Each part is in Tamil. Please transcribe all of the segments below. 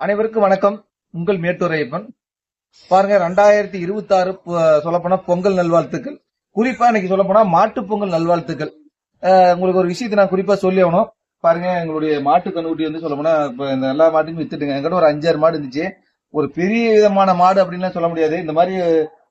அனைவருக்கும் வணக்கம். உங்கள் மேட்டூரையப்பன். பாருங்க, 2026 சொல்லப்போனா பொங்கல் நல்வாழ்த்துக்கள். குறிப்பா இன்னைக்கு சொல்லப்போனா மாட்டு பொங்கல் நல்வாழ்த்துக்கள். உங்களுக்கு ஒரு விஷயத்தை நான் குறிப்பா சொல்லி ஆகணும். பாருங்க, எங்களுடைய மாட்டு கண்ணுக்குட்டி வந்து சொல்லப்போனா இப்ப இந்த எல்லா மாட்டுக்கும் வித்துட்டுங்க. என்கிட்ட ஒரு 5-6 மாடு இருந்துச்சு. ஒரு பெரிய விதமான மாடு அப்படின்லாம் சொல்ல முடியாது. இந்த மாதிரி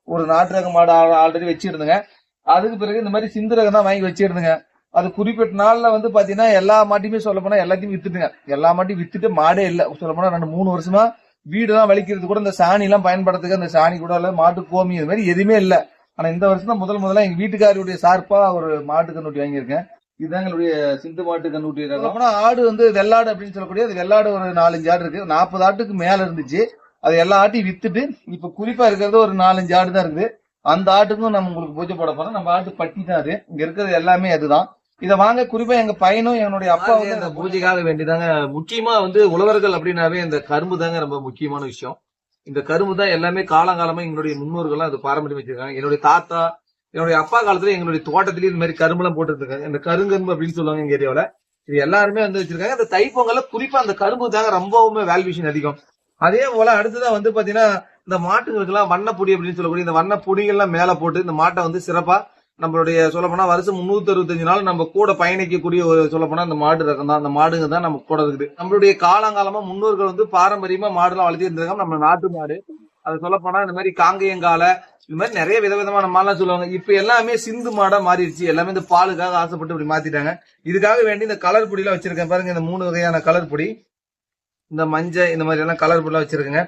ஒரு நாட்டு ரக மாடு ஆல்ரெடி வச்சிருந்துங்க. அதுக்கு பிறகு இந்த மாதிரி சிந்து ரகம் தான் வாங்கி வச்சிருந்துங்க. அது குறிப்பிட்ட நாள்ல வந்து பாத்தீங்கன்னா எல்லா மாட்டையுமே சொல்ல போனா எல்லாத்தையும் வித்துட்டுங்க. எல்லா மாட்டையும் வித்துட்டு மாடே இல்ல. சொல்ல போனா 2-3 வருஷமா வீடுலாம் வலிக்கிறது கூட இந்த சாணி எல்லாம் பயன்படுத்துக்க அந்த சாணி கூட இல்ல, மாட்டு கோமி இது மாதிரி எதுவுமே இல்ல. ஆனா இந்த வருஷம் தான் முதல்ல எங்க வீட்டுக்காரருடைய சார்பா ஒரு மாட்டு கண்ணுட்டி வாங்கியிருக்கேன். இதுதான் எங்களுடைய சிந்து மாட்டு கண்ணுட்டி. அப்பனா ஆடு வந்து வெள்ளாடு அப்படின்னு சொல்லக்கூடிய அது வெள்ளாடு ஒரு 4-5 ஆடு இருக்கு. 40 ஆட்டுக்கு மேல இருந்துச்சு. அது எல்லா ஆட்டையும் வித்துட்டு இப்ப குறிப்பா இருக்கிறது ஒரு 4-5 ஆடு தான் இருக்குது. அந்த ஆட்டுக்கும் நம்ம உங்களுக்கு பூஜை போட போறோம். நம்ம ஆட்டு பட்டி தான் அது. இங்க இருக்கிறது எல்லாமே அதுதான். இதை வாங்க குறிப்பா எங்க பையனும் என்னுடைய அப்பா வந்து அந்த பூஜைக்காக வேண்டிதாங்க. முக்கியமா வந்து உழவர்கள் அப்படின்னாவே இந்த கரும்பு தாங்க ரொம்ப முக்கியமான விஷயம். இந்த கரும்பு தான் எல்லாமே காலங்காலமா எங்களுடைய முன்னோர்கள் அது பாரம்பரியம் வச்சிருக்காங்க. என்னுடைய தாத்தா, என்னுடைய அப்பா காலத்துல எங்களுடைய தோட்டத்திலேயே இந்த மாதிரி கரும்பு எல்லாம் போட்டு இருக்காங்க. இந்த கருங்கரும்பு அப்படின்னு சொல்லுவாங்க எங்க ஏரியாவில. இது எல்லாருமே வந்து வச்சிருக்காங்க. இந்த தைப்பொங்கல்ல குறிப்பா அந்த கரும்பு தாங்க ரொம்பவுமே வேல்யூஷன் அதிகம். அதே போல அடுத்ததான் வந்து பாத்தீங்கன்னா இந்த மாட்டுங்களுக்கு எல்லாம் வண்ணப்பொடி அப்படின்னு சொல்லக்கூடிய இந்த வண்ணப்பொடிகள்லாம் மேல போட்டு இந்த மாட்டை வந்து சிறப்பா நம்மளுடைய சொல்லப்போனா வருஷம் 365 நாள் நம்ம கூட பயணிக்கக்கூடிய ஒரு சொல்லப்போனா அந்த மாடு ரகம் தான். அந்த மாடுங்க தான் நம்ம கூட இருக்குது. நம்மளுடைய காலங்காலமா முன்னோர்கள் வந்து பாரம்பரியமா மாடுலாம் வளர்த்தி இருந்திருக்காங்க. நம்ம நாட்டு மாடு அது சொல்லப்போனா இந்த மாதிரி காங்கேயங்கால இந்த மாதிரி நிறைய விதவிதமான மாடெல்லாம் சொல்லுவாங்க. இப்ப எல்லாமே சிந்து மாடா மாறிடுச்சு. எல்லாமே இந்த பாலுக்காக ஆசைப்பட்டு இப்படி மாத்திட்டாங்க. இதுக்காக வேண்டி இந்த கலர் பொடி எல்லாம் வச்சிருக்கேன் பாருங்க. இந்த 3 வகையான கலர் பொடி, இந்த மஞ்சள், இந்த மாதிரி எல்லாம் கலர் பொடி எல்லாம் வச்சிருக்கேங்க.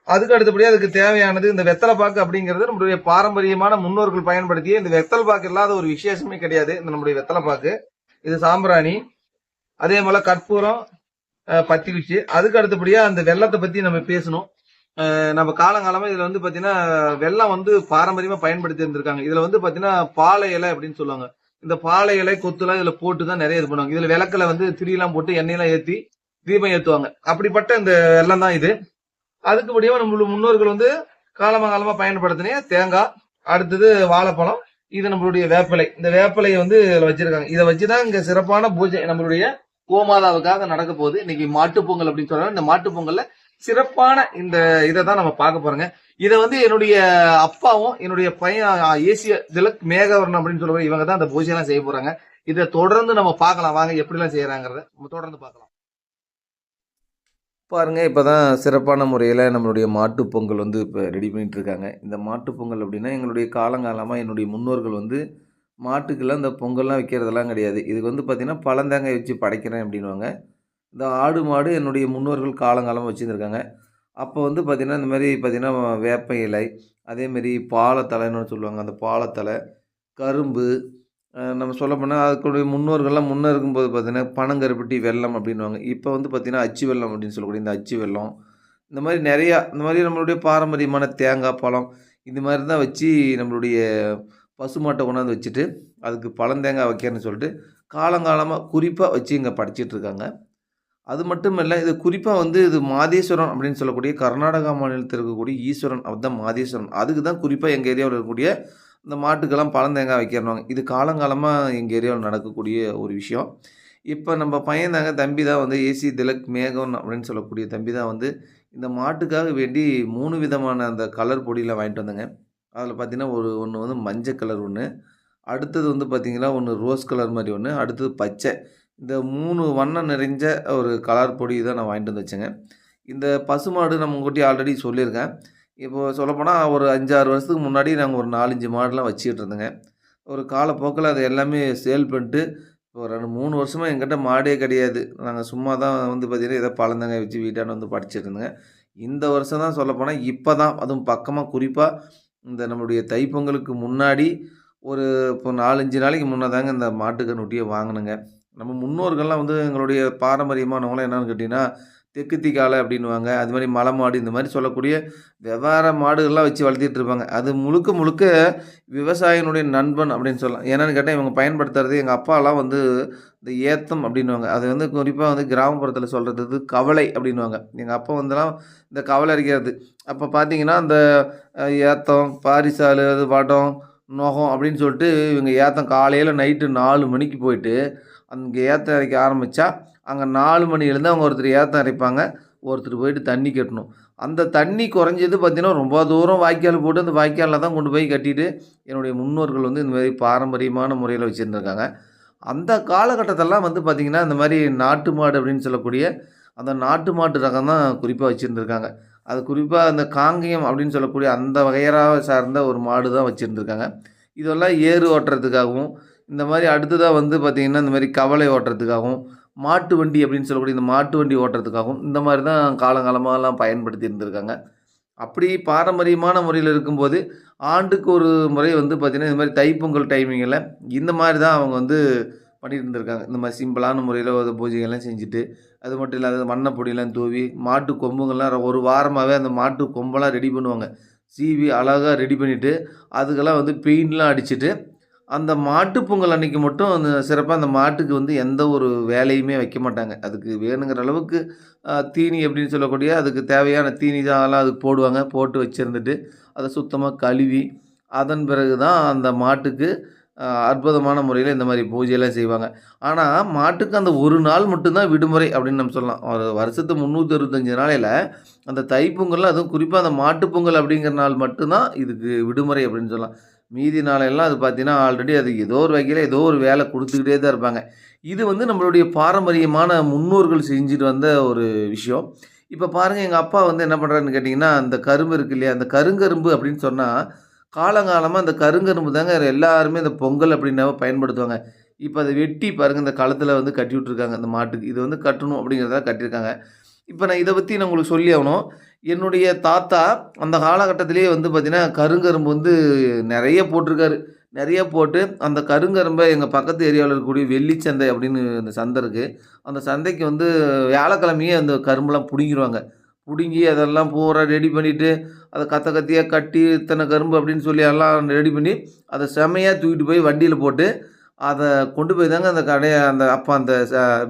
அதுக்கு அடுத்தபடியா அதுக்கு தேவையானது இந்த வெத்தலை பாக்கு அப்படிங்கிறது நம்மளுடைய பாரம்பரியமான முன்னோர்கள் பயன்படுத்திய இந்த வெத்தலை பாக்கு இல்லாத ஒரு விசேஷமே கிடையாது. இந்த நம்மளுடைய வெத்தலை பாக்கு, இது சாம்பிராணி, அதே போல கற்பூரம், பத்தி குச்சி. அதுக்கு அடுத்தபடியா அந்த வெள்ளத்தை பத்தி நம்ம பேசணும். நம்ம காலங்காலமா இதுல வந்து பாத்தீங்கன்னா வெள்ளம் வந்து பாரம்பரியமா பயன்படுத்தி இருந்திருக்காங்க. இதுல வந்து பாத்தீங்கன்னா பாலை இலை அப்படின்னு சொல்லுவாங்க. இந்த பாலை இலை கொத்துலாம் இதுல போட்டுதான் நிறைய இது பண்ணுவாங்க. இதுல விளக்குல வந்து திரியெல்லாம் போட்டு எண்ணெயெல்லாம் ஏத்தி தீபம் ஏத்துவாங்க. அப்படிப்பட்ட இந்த வெள்ளம் தான் இது. அதுக்குபடியா நம்மளோட முன்னோர்கள் வந்து காலமா பயன்படுத்தின தேங்காய், அடுத்தது வாழைப்பழம், இது நம்மளுடைய வேப்பிலை. இந்த வேப்பிலையை வந்து வச்சிருக்காங்க. இதை வச்சுதான் இங்க சிறப்பான பூஜை நம்மளுடைய கோமாதாவுக்காக நடக்க போகுது. இன்னைக்கு மாட்டு பொங்கல் அப்படின்னு சொல்றாங்க. இந்த மாட்டு பொங்கல்ல சிறப்பான இந்த இதை தான் நம்ம பார்க்க போறோங்க. இதை வந்து என்னுடைய அப்பாவும் என்னுடைய பையன் ஏசிய திலக் மேகவர்ணம் அப்படின்னு சொல்லுவாங்க. இவங்க தான் அந்த பூஜை எல்லாம் செய்ய போறாங்க. இதை தொடர்ந்து நம்ம பார்க்கலாம். வாங்க எப்படி எல்லாம் செய்யறாங்கிறத நம்ம தொடர்ந்து பார்க்கலாம். பாருங்க, இப்போ தான் சிறப்பான முறையில் நம்மளுடைய மாட்டுப் பொங்கல் வந்து இப்போ ரெடி பண்ணிகிட்ருக்காங்க. இந்த மாட்டுப் பொங்கல் அப்படின்னா எங்களுடைய காலங்காலமாக என்னுடைய முன்னோர்கள் வந்து மாட்டுக்கெல்லாம் இந்த பொங்கல்லாம் வைக்கிறதெல்லாம் கிடையாது. இதுக்கு வந்து பார்த்திங்கன்னா பழந்தேங்காய் வச்சு படைக்கிறேன் அப்படின்வாங்க. இந்த ஆடு மாடு என்னுடைய முன்னோர்கள் காலங்காலமாக வச்சுருந்துருக்காங்க. அப்போ வந்து பார்த்திங்கன்னா இந்த மாதிரி பார்த்திங்கன்னா வேப்ப இலை, அதேமாரி பாலத்தலைன்னு சொல்லுவாங்க. அந்த பாலத்தலை, கரும்பு, நம்ம சொல்லப்போனால் அதுக்குடைய முன்னோர்கள்லாம் முன்னே இருக்கும்போது பார்த்தீங்கன்னா பனங்கருப்பட்டி வெல்லம் அப்படின்வாங்க. இப்போ வந்து பார்த்திங்கன்னா அச்சு வெல்லம் அப்படின்னு சொல்லக்கூடிய இந்த அச்சு வெல்லம், இந்த மாதிரி நிறையா இந்த மாதிரி நம்மளுடைய பாரம்பரியமான தேங்காய், பழம் இந்த மாதிரி தான் வச்சு நம்மளுடைய பசுமாட்டை கொண்டாந்து வச்சுட்டு அதுக்கு பழந்தேங்காய் வைக்கிறேன்னு சொல்லிட்டு காலங்காலமாக குறிப்பாக வச்சு இங்கே படைச்சிட்ருக்காங்க. அது மட்டும் இல்லை, இது குறிப்பாக வந்து இது மாதேஸ்வரன் அப்படின்னு சொல்லக்கூடிய கர்நாடகா மாநிலத்தில் இருக்கக்கூடிய ஈஸ்வரன் அதுதான் மாதேஸ்வரன். அதுக்கு தான் குறிப்பாக எங்கள் ஏரியாவில் இருக்கக்கூடிய இந்த மாட்டுக்கெல்லாம் பழந்தேங்காய் வைக்கிறனாங்க. இது காலங்காலமாக எங்கள் ஏரியாவில் நடக்கக்கூடிய ஒரு விஷயம். இப்போ நம்ம பையன் தாங்க தம்பி தான் வந்து ஏசி திலக் மேகன் அப்படின்னு சொல்லக்கூடிய தம்பி தான் வந்து இந்த மாட்டுக்காக வேண்டி 3 விதமான அந்த கலர் பொடியெலாம் வாங்கிட்டு வந்தேங்க. அதில் பார்த்தீங்கன்னா ஒன்று வந்து மஞ்சள் கலர் ஒன்று, அடுத்தது வந்து பார்த்திங்கன்னா ஒன்று ரோஸ் கலர் மாதிரி ஒன்று, அடுத்தது பச்சை. இந்த 3 வண்ணம் நிறைஞ்ச ஒரு கலர் பொடி தான் நான் வாங்கிட்டு வந்து வச்சேங்க. இந்த பசுமாடு நம்ம உங்கள்கிட்ட ஆல்ரெடி சொல்லியிருக்கேன். இப்போது சொல்லப்போனால் ஒரு 5-6 வருஷத்துக்கு முன்னாடி நாங்கள் ஒரு 4-5 மாடுலாம் வச்சுக்கிட்டு இருந்தோங்க. ஒரு காலப்போக்கில் அது எல்லாமே சேல் பண்ணிட்டு இப்போ 2-3 வருஷமாக எங்கிட்ட மாடே கிடையாது. நாங்கள் சும்மா தான் வந்து பார்த்திங்கன்னா ஏதோ பழந்தங்காய் வச்சு வீட்டாண்ட வந்து படிச்சுட்டு இருந்தேங்க. இந்த வருஷம் தான் சொல்லப்போனால் இப்போ தான் அதுவும் பக்கமாக குறிப்பாக இந்த நம்மளுடைய தைப்பொங்கலுக்கு முன்னாடி ஒரு இப்போ 4-5 நாளைக்கு முன்னே தாங்க இந்த மாட்டுக்கன்னுட்டியை வாங்கினேங்க. நம்ம முன்னோர்கள்லாம் வந்து எங்களுடைய பாரம்பரியமானவங்களாம் என்னென்னு கேட்டிங்கன்னா தெக்குத்தி காளை அப்படின்வாங்க. அது மாதிரி மலை மாடு இந்த மாதிரி சொல்லக்கூடிய வெவ்வேறு மாடுகள்லாம் வச்சு வளர்த்திட்டு இருப்பாங்க. அது முழுக்க முழுக்க விவசாயினுடைய நண்பன் அப்படின்னு சொல்லலாம். என்னென்னு கேட்டால் இவங்க பயன்படுத்துறது எங்கள் அப்பாலாம் வந்து இந்த ஏத்தம் அப்படின்வாங்க. அது வந்து குறிப்பாக வந்து கிராமப்புறத்தில் சொல்கிறது கவலை அப்படின்வாங்க. எங்கள் அப்பா வந்துலாம் இந்த கவலை அரைக்கிறது. அப்போ பார்த்தீங்கன்னா அந்த ஏத்தம், பாரிசாலு, அது வடம், நொகம் அப்படின்னு சொல்லிட்டு இவங்க ஏத்தம் காலையில் நைட்டு 4 மணிக்கு போயிட்டு அங்கே ஏத்தம் அரைக்க ஆரம்பித்தா அங்கே 4 மணிலேருந்து அவங்க ஒருத்தர் ஏத்தம் அரைப்பாங்க. ஒருத்தர் போயிட்டு தண்ணி கட்டணும். அந்த தண்ணி குறைஞ்சது பார்த்தீங்கன்னா, ரொம்ப தூரம் வாய்க்கால் போட்டு அந்த வாய்க்காலில் தான் கொண்டு போய் கட்டிட்டு என்னுடைய முன்னோர்கள் வந்து இந்த மாரி பாரம்பரியமான முறையில வச்சுருந்துருக்காங்க. அந்த காலகட்டத்திலலாம் வந்து பார்த்தீங்கன்னா, இந்த மாரி நாட்டு மாடு அப்படின்னு சொல்லக்கூடிய அந்த நாட்டு மாட்டு ரகம் தான் குறிப்பா வச்சிருந்திருக்காங்க. அது குறிப்பா அந்த காங்கேயம் அப்படின்னு சொல்லக்கூடிய அந்த வகையறாவ சார்ந்த ஒரு மாடு தான் வச்சிருந்திருக்காங்க. இதெல்லாம் ஏறு ஓட்டுறதுக்காகவும், இந்த மாரி அடுத்ததா வந்து பார்த்தீங்கன்னா, இந்த மாரி கவலை ஓட்டுறதுக்காகவும், மாட்டு வண்டி அப்படின்னு சொல்லக்கூடிய இந்த மாட்டு வண்டி ஓட்டுறதுக்காகவும், இந்த மாரி தான் காலங்காலமாலாம் பயன்படுத்தி இருந்திருக்காங்க. அப்படி பாரம்பரியமான முறையில இருக்கும்போது, ஆண்டுக்கு ஒரு முறை வந்து பார்த்தீங்கன்னா, இந்த மாரி தைப்பொங்கல் டைமிங்கில இந்த மாரி தான் அவங்க வந்து பண்ணிட்டு இருந்திருக்காங்க. இந்த மாரி சிம்பிளான முறையில ஒரு பூஜைகள்லாம் செஞ்சுட்டு, அது மட்டும் இல்லாத வண்ண பொடிலாம் தூவி, மாட்டு கொம்புங்கள்லாம் ஒரு வாரமாவே அந்த மாட்டு கொம்பெல்லாம் ரெடி பண்ணுவாங்க. சீவி அழகா ரெடி பண்ணிட்டு, அதுக்கெல்லாம் வந்து பெயிண்ட்லாம் அடிச்சுட்டு, அந்த மாட்டு பொங்கல் அன்னைக்கு மட்டும் அந்த சிறப்பா அந்த மாட்டுக்கு வந்து எந்த ஒரு வேலையுமே வைக்க மாட்டாங்க. அதுக்கு வேணுங்கிற அளவுக்கு தீனி அப்படின்னு சொல்லக்கூடிய அதுக்கு தேவையான தீனி அதெல்லாம் அதுக்கு போடுவாங்க. போட்டு வச்சிருந்துட்டு, அத சுத்தமா கழுவி, அதன் பிறகு தான் அந்த மாட்டுக்கு அற்புதமான முறையில இந்த மாரி பூஜையெல்லாம் செய்வாங்க. ஆனா, மாட்டுக்கு அந்த ஒரு நாள் மட்டும் தான் விடுமுறை அப்படின்னு நம்ம சொல்லலாம். ஒரு வருஷத்து 365 நாளையில அந்த தைப்பொங்கல்ல அதுவும் குறிப்பா அந்த மாட்டுப் பொங்கல் அப்படிங்கிற நாள் மட்டும் தான் இதுக்கு விடுமுறை அப்படின்னு சொல்லலாம். மீதி நாளெல்லாம் அது பார்த்தீங்கன்னா, ஆல்ரெடி அது ஏதோ ஒரு வகையில ஏதோ ஒரு வேலை குடுத்துக்கிட்டே தான் இருப்பாங்க. இது வந்து நம்மளுடைய பாரம்பரியமான முன்னோர்கள் செஞ்சுட்டு வந்த ஒரு விஷயம். இப்ப பாருங்க எங்க அப்பா வந்து என்ன பண்றாருன்னு கேட்டீங்கன்னா, அந்த கரும்பு இருக்கு இல்லையா? அந்த கருங்கரும்பு அப்படின்னு சொன்னா, காலங்காலமா அந்த கருங்கரும்பு தாங்க எல்லாருமே இந்த பொங்கல் அப்படின்னாவே பயன்படுத்துவாங்க. இப்ப அத வெட்டி பாருங்க இந்த களத்துல வந்து கட்டி விட்டுருக்காங்க அந்த மாட்டுக்கு. இது வந்து கட்டணும் அப்படிங்கிறதுக்காக கட்டியிருக்காங்க. இப்ப நான் இத பத்தி நான் உங்களுக்கு சொல்லி ஆவணும். என்னுடைய தாத்தா அந்த காலகட்டத்திலேயே வந்து பார்த்தீங்கன்னா, கருங்கரும்பு வந்து நெறைய போட்டிருக்காரு. நெறைய போட்டு அந்த கருங்கரும்ப எங்க பக்கத்து ஏரியாவுல இருக்கக்கூடிய வெள்ளிச்சந்தை அப்படின்னு அந்த சந்தை இருக்கு. அந்த சந்தைக்கு வந்து வியாழக்கிழமையே அந்த கரும்பெல்லாம் புடுங்கிருவாங்க. புடுங்கி அதெல்லாம் பூரா ரெடி பண்ணிட்டு, அத கத்த கத்தியா கட்டி இத்தன கரும்பு அப்படின்னு சொல்லி எல்லாம் ரெடி பண்ணி, அத செம்மையா தூக்கிட்டு போய் வண்டியில போட்டு, அத கொண்டு போய் தாங்க அந்த கடைய அந்த அப்ப அந்த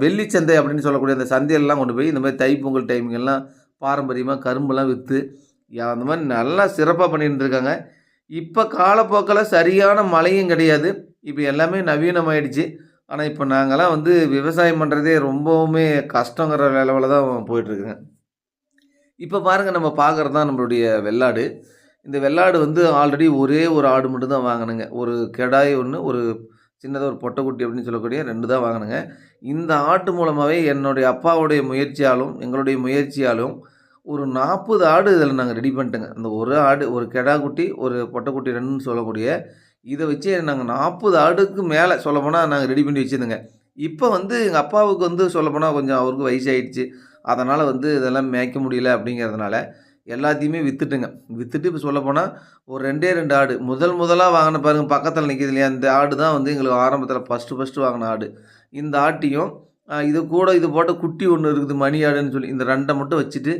வெள்ளிச்சந்தை அப்படின்னு சொல்லக்கூடிய அந்த சந்தையெல்லாம் கொண்டு போய் இந்த மாரி தைப்பொங்கல் டைம்ங்கெல்லாம் பாரம்பரியமா கரும்பெல்லாம் வித்து, அந்த மாரி நல்லா சிறப்பா பண்ணியிருந்திருக்காங்க. இப்ப காலப்போக்குல சரியான மழையும் கிடையாது. இப்ப எல்லாமே நவீனமாயிடுச்சு. ஆனா, இப்ப நாங்கலாம் வந்து விவசாயம் பண்றதே ரொம்பவுமே கஷ்டங்கிற லெவல்ல தான் போயிட்டுருக்குங்க. இப்ப பாருங்க நம்ம பார்க்குறது தான் நம்மளுடைய வெள்ளாடு. இந்த வெள்ளாடு வந்து ஆல்ரெடி ஒரே ஒரு ஆடு மட்டும் தான் வாங்குனேங்க. ஒரு கெடாய் 1, ஒரு சின்னதா ஒரு பொட்டக்குட்டி அப்படின்னு சொல்லக்கூடிய 2 தான் வாங்குனேங்க. இந்த ஆட்டு மூலமாவே என்னுடைய அப்பாவுடைய முயற்சியாலும், எங்களுடைய முயற்சியாலும் ஒரு 40 ஆடு இதில நாங்க ரெடி பண்ணிட்டோங்க. அந்த ஒரு ஆடு, ஒரு கெடா குட்டி, ஒரு பொட்டக்குட்டி 2ன்னு சொல்லக்கூடிய இத வச்சு நாங்க 40 ஆடுக்கு மேல சொல்லப்போனா நாங்க ரெடி பண்ணி வச்சிருந்தோங்க. இப்ப வந்து எங்க அப்பாவுக்கு வந்து சொல்லப்போனா கொஞ்சம் அவருக்கு வயசாயிடுச்சு. அதனால வந்து இதெல்லாம் மேய்க்க முடியல அப்படிங்கிறதுனால, எல்லாத்தையுமே வித்துட்டேங்க. வித்துட்டு இப்ப சொல்லப்போனா ஒரு 2 ஆடு. முதலா வாங்குன பாருங்க பக்கத்துல நிக்குது இல்லையா? இந்த ஆடு தான் வந்து எங்களுக்கு ஆரம்பத்துல ஃபர்ஸ்ட்டு வாங்குன ஆடு. இந்த ஆட்டையும் இது கூட இது போட்ட குட்டி ஒண்ணு இருக்குது மணி ஆடுன்னு சொல்லி. இந்த 2 மட்டும் வச்சுட்டு,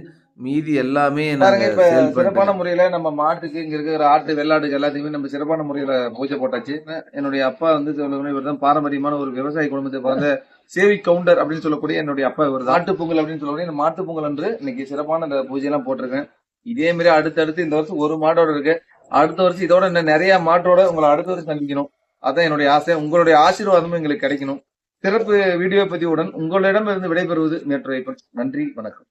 மீதி எல்லாமே நாங்க பாருங்க, இப்ப சேல் சிறப்பான பண்ணிட்டோங்க. முறையில நம்ம மாட்டுக்கு இங்க இருக்கிற ஆட்டு, வெள்ளாடுக்கு எல்லாத்தையுமே நம்ம சிறப்பான முறையில பூஜை போட்டாச்சு. என்னுடைய அப்பா வந்து சொல்லணும்னா இவர் தான் பாரம்பரியமான ஒரு விவசாய குடும்பத்தை பிறந்த சேவி கவுண்டர் அப்படின்னு சொல்லக்கூடிய என்னுடைய அப்பா இவர் தான். மாட்டுப் பொங்கல் அப்படின்னு சொல்லக்கூடிய இந்த மாட்டுப் பொங்கல் அன்று இன்னைக்கு சிறப்பான இந்த பூஜை எல்லாம் போட்டிருக்கேன். இதே மாதிரி அடுத்தடுத்து இந்த வருஷம் ஒரு மாடோட இருக்கு. அடுத்த வருஷம் இதோட இன்னும் நிறைய மாட்டோட உங்களை அடுத்த வருஷம் சந்திக்கணும். அதான் என்னுடைய ஆசை. உங்களுடைய ஆசீர்வாதமும் எங்களுக்கு கிடைக்கணும். சிறப்பு வீடியோ பதிவுடன் உங்களிடமிருந்து விடைபெறுவது மேற்று. நன்றி, வணக்கம்.